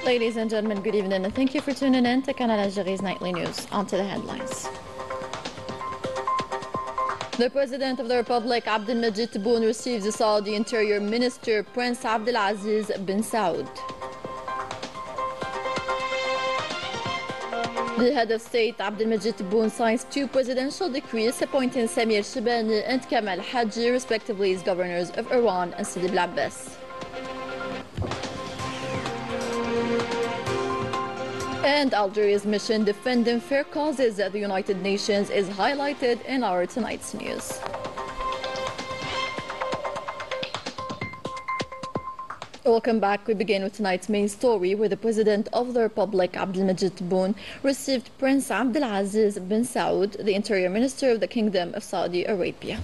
Ladies and gentlemen, good evening and thank you for tuning in to Canal Algérie's nightly news. On to the headlines. The President of the Republic, Abdelmajid Tebboune, receives the Saudi Interior Minister, Prince Abdulaziz bin Saud. The head of state, Abdelmajid Tebboune, signs two presidential decrees appointing Samir Shibani and Kamal Haji, respectively, as governors of Iran and Sidi Bel Abbas. And Algeria's mission defending fair causes at the United Nations is highlighted in our tonight's news. Welcome back. We begin with tonight's main story, where the President of the Republic, Abdelmajid Tebboune, received Prince Abdulaziz bin Saud, the Interior Minister of the Kingdom of Saudi Arabia.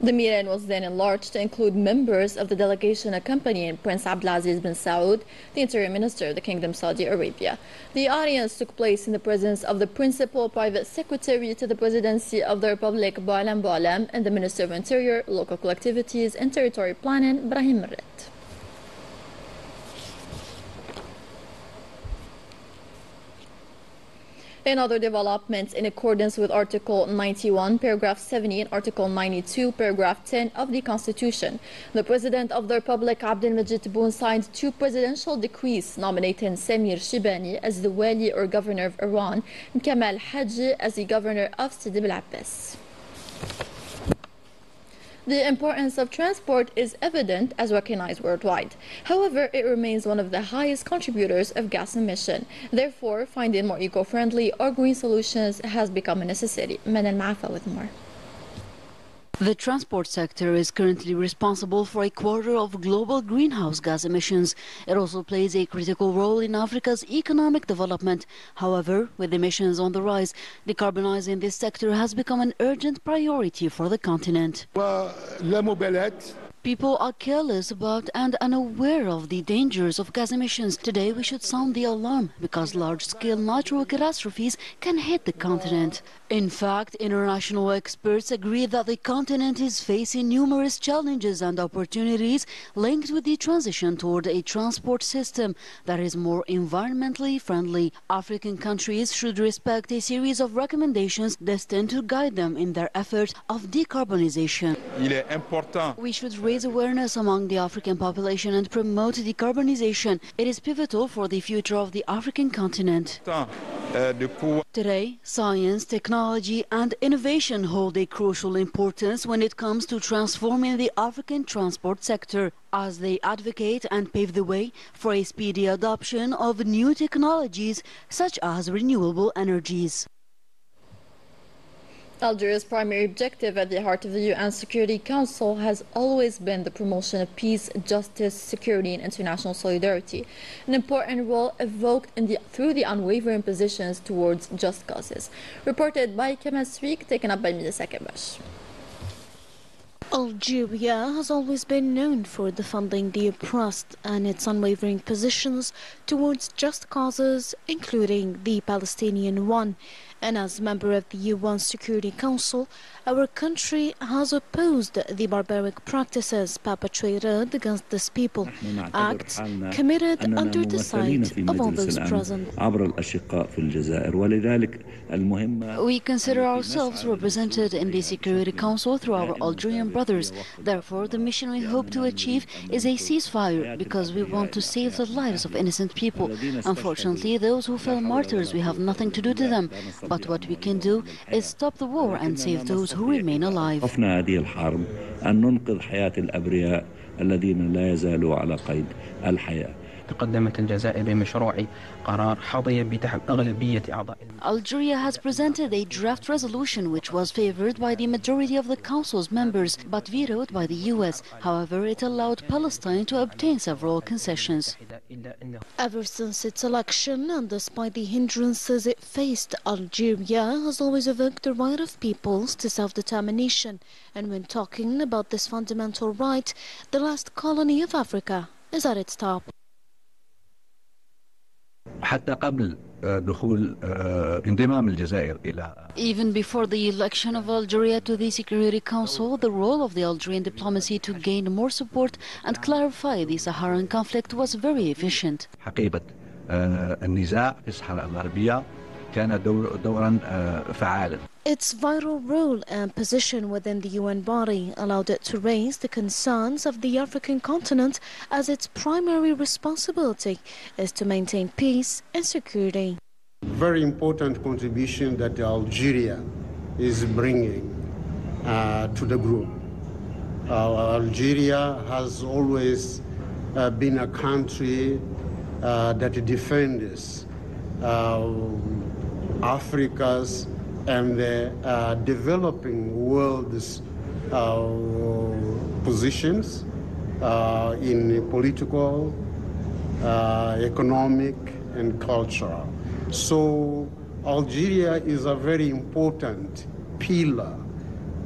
The meeting was then enlarged to include members of the delegation accompanying Prince Abdulaziz bin Saud, the Interior Minister of the Kingdom of Saudi Arabia. The audience took place in the presence of the Principal Private Secretary to the Presidency of the Republic, Boualem Boualem, and the Minister of Interior, Local Collectivities and Territory Planning, Brahim Merret. In other developments, in accordance with Article 91, Paragraph 70 and Article 92, Paragraph 10 of the Constitution, the President of the Republic, Abdelmajid Tebboune, signed two presidential decrees nominating Samir Shibani as the Wali or Governor of Iran and Kamal Haji as the Governor of Sidi Bel Abbas. The importance of transport is evident as recognized worldwide. However, it remains one of the highest contributors of gas emission. Therefore, finding more eco-friendly or green solutions has become a necessity. Manan Maafa with more. The transport sector is currently responsible for 1/4 of global greenhouse gas emissions. It also plays a critical role in Africa's economic development. However, with emissions on the rise, decarbonizing this sector has become an urgent priority for the continent. People are careless about and unaware of the dangers of gas emissions. Today we should sound the alarm because large-scale natural catastrophes can hit the continent. In fact, international experts agree that the continent is facing numerous challenges and opportunities linked with the transition toward a transport system that is more environmentally friendly. African countries should respect a series of recommendations destined to guide them in their efforts of decarbonization. We should raise awareness among the African population and promote decarbonization. It is pivotal for the future of the African continent. Today, science, technology and innovation hold a crucial importance when it comes to transforming the African transport sector, as they advocate and pave the way for a speedy adoption of new technologies such as renewable energies. Algeria's primary objective at the heart of the UN Security Council has always been the promotion of peace, justice, security and international solidarity, an important role evoked through the unwavering positions towards just causes. Reported by Kamal Sweek, taken up by Milisa Kabash. Algeria has always been known for defending the oppressed and its unwavering positions towards just causes, including the Palestinian one. And as member of the UN Security Council, our country has opposed the barbaric practices perpetrated against this people, acts committed under the sight of all those present. We consider ourselves represented in the Security Council through our Algerian brothers. Therefore, the mission we hope to achieve is a ceasefire because we want to save the lives of innocent people. Unfortunately, those who fell martyrs, we have nothing to do to them. But what we can do is stop the war and save those who remain alive. تقدمت الجزائر بمشروع قرار حظي بأغلبية أعضاء. Algeria has presented a draft resolution which was favored by the majority of the Council's members but vetoed by the US. However, it allowed Palestine to obtain several concessions. Ever since its election and despite the hindrances it faced, Algeria has always evoked the right of peoples to self-determination. And when talking about this fundamental right, the last colony of Africa is at its top. حتى قبل دخول انضمام الجزائر إلى. Even before the election of Algeria to the Security Council, the role of the Algerian diplomacy to gain more support and clarify the Saharan conflict was very efficient. حقيبة النزاع في الصحراء الغربية كان دورا فعالا. Its vital role and position within the UN body allowed it to raise the concerns of the African continent, as its primary responsibility is to maintain peace and security. Very important contribution that Algeria is bringing to the group. Algeria has always been a country that defends Africa's and the developing world's positions in political, economic, and cultural. So Algeria is a very important pillar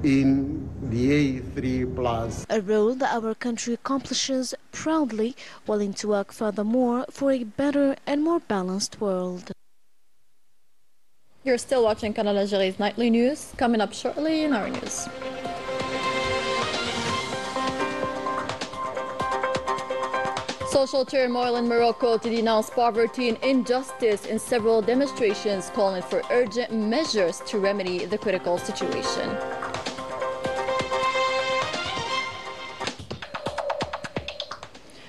in the A3+. A role that our country accomplishes proudly, willing to work furthermore for a better and more balanced world. You're still watching Canal Algérie's nightly news. Coming up shortly in our news. Social turmoil in Morocco to denounce poverty and injustice in several demonstrations calling for urgent measures to remedy the critical situation.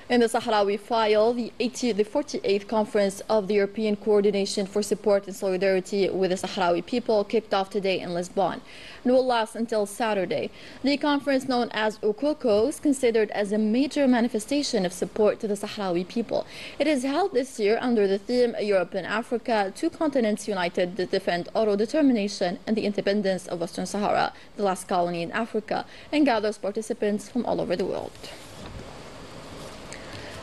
In the Sahrawi file, the 48th Conference of the European Coordination for Support and Solidarity with the Sahrawi People kicked off today in Lisbon and will last until Saturday. The conference, known as Ukoko, is considered as a major manifestation of support to the Sahrawi people. It is held this year under the theme Europe and Africa, two continents united to defend auto-determination and the independence of Western Sahara, the last colony in Africa, and gathers participants from all over the world.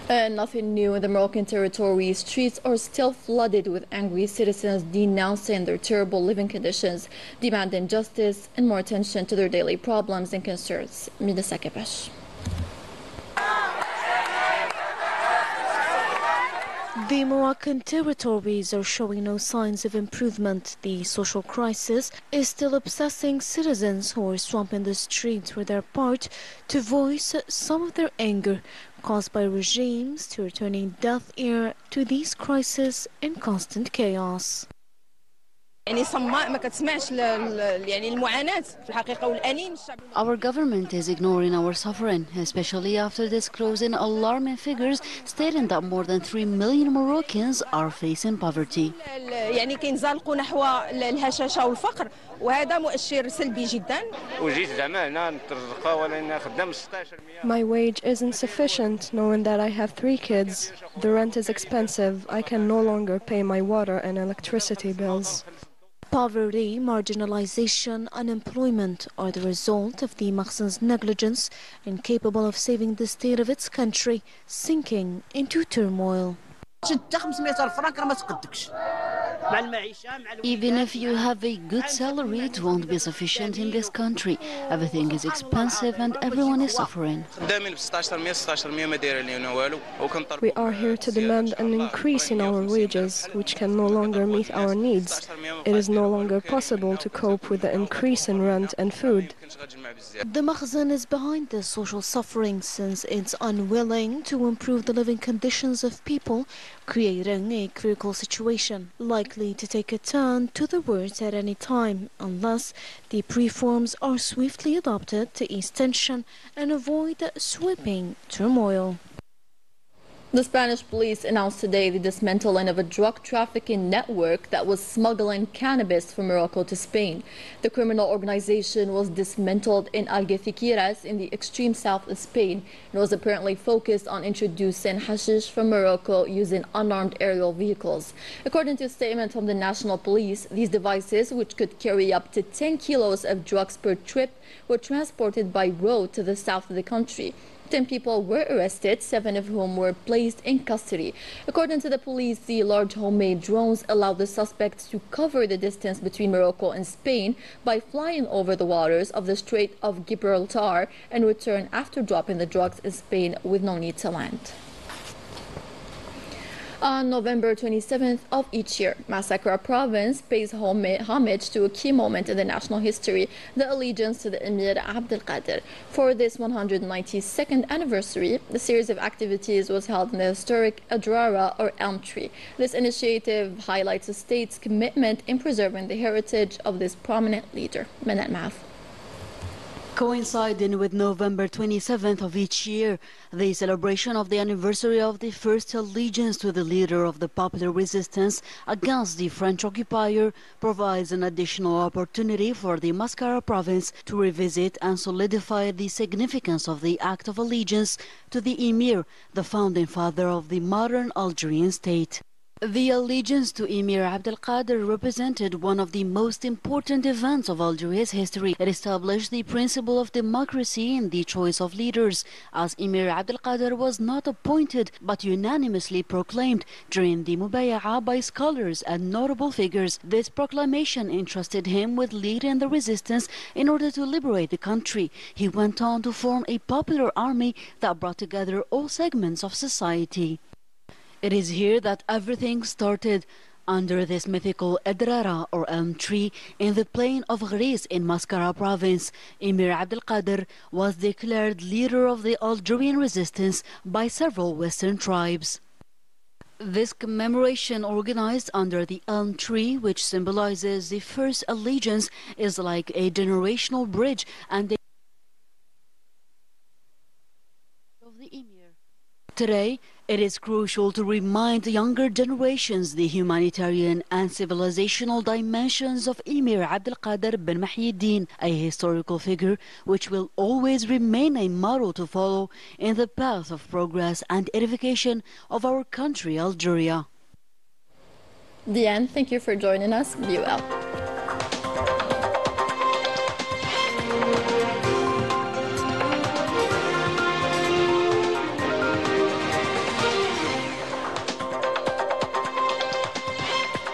And nothing new in the Moroccan territories. Streets are still flooded with angry citizens denouncing their terrible living conditions, demanding justice and more attention to their daily problems and concerns. Midasa Kepesh. The Moroccan territories are showing no signs of improvement. The social crisis is still obsessing citizens who are swamping the streets for their part to voice some of their anger caused by regimes to returning deaf ear to these crises in constant chaos. Our government is ignoring our suffering, especially after disclosing alarming figures stating that more than 3 million Moroccans are facing poverty. My wage isn't sufficient, knowing that I have 3 kids. The rent is expensive. I can no longer pay my water and electricity bills. Poverty, marginalization, unemployment are the result of the Makhzen's negligence, incapable of saving the state of its country, sinking into turmoil. Even if you have a good salary, it won't be sufficient in this country. Everything is expensive and everyone is suffering. We are here to demand an increase in our wages, which can no longer meet our needs. It is no longer possible to cope with the increase in rent and food. The Makhzen is behind this social suffering since it's unwilling to improve the living conditions of people, creating a critical situation likely to take a turn to the worst at any time unless the reforms are swiftly adopted to ease tension and avoid sweeping turmoil. The Spanish police announced today the dismantling of a drug trafficking network that was smuggling cannabis from Morocco to Spain. The criminal organization was dismantled in Algeciras in the extreme south of Spain and was apparently focused on introducing hashish from Morocco using unarmed aerial vehicles. According to a statement from the national police, these devices, which could carry up to 10 kilos of drugs per trip, were transported by road to the south of the country. 10 people were arrested, 7 of whom were placed in custody. According to the police, the large homemade drones allowed the suspects to cover the distance between Morocco and Spain by flying over the waters of the Strait of Gibraltar and return after dropping the drugs in Spain with no need to land. On November 27th of each year, Masakra province pays homage to a key moment in the national history, the allegiance to the Emir Abdel Qadir. For this 192nd anniversary, the series of activities was held in the historic Adrara or elm tree. This initiative highlights the state's commitment in preserving the heritage of this prominent leader. Manal Maaf. Coinciding with November 27th of each year, the celebration of the anniversary of the first allegiance to the leader of the popular resistance against the French occupier provides an additional opportunity for the Mascara province to revisit and solidify the significance of the act of allegiance to the Emir, the founding father of the modern Algerian state. The allegiance to Emir Abdel Qadir represented one of the most important events of Algeria's history. It established the principle of democracy in the choice of leaders, as Emir Abdel Qadir was not appointed but unanimously proclaimed during the Mubaya'ah by scholars and notable figures. This proclamation entrusted him with leading the resistance in order to liberate the country. He went on to form a popular army that brought together all segments of society. It is here that everything started. Under this mythical Adrara or elm tree in the plain of Gris in Mascara province, Emir Abdel Qadir was declared leader of the Algerian resistance by several Western tribes. This commemoration, organized under the elm tree, which symbolizes the first allegiance, is like a generational bridge and of the Emir. Today, it is crucial to remind younger generations the humanitarian and civilizational dimensions of Emir Abdel Qadir bin Mahyiddin, a historical figure which will always remain a model to follow in the path of progress and edification of our country, Algeria. Diane, thank you for joining us. Be well.